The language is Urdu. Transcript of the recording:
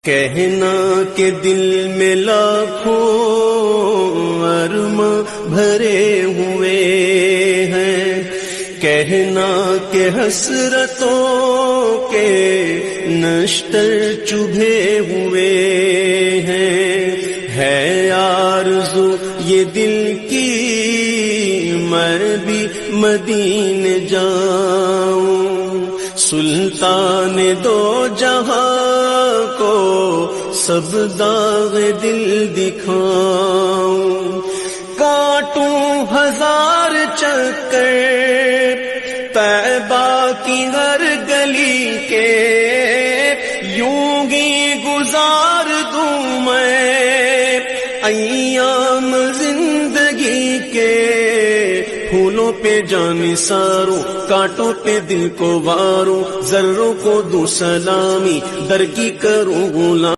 کہنا کہ دل میں لاکھوں ارم بھرے ہوئے ہیں، کہنا کہ حسرتوں کے نشتر چبھے ہوئے ہیں، ہے آرزو یہ دل کی میں بھی مدینے جاؤں، سلطان دو جہاں کو سب داغ دل دکھاؤں، کاٹوں ہزار چکر طیبہ کی ہر گلی کے، یوں ہی گزار دوں میں ایام زندگی کے، پھولوں پہ جان نثاروں، کانٹوں پہ دل کو واروں، ذروں کو دوں سلامی، در کی کروں غلام۔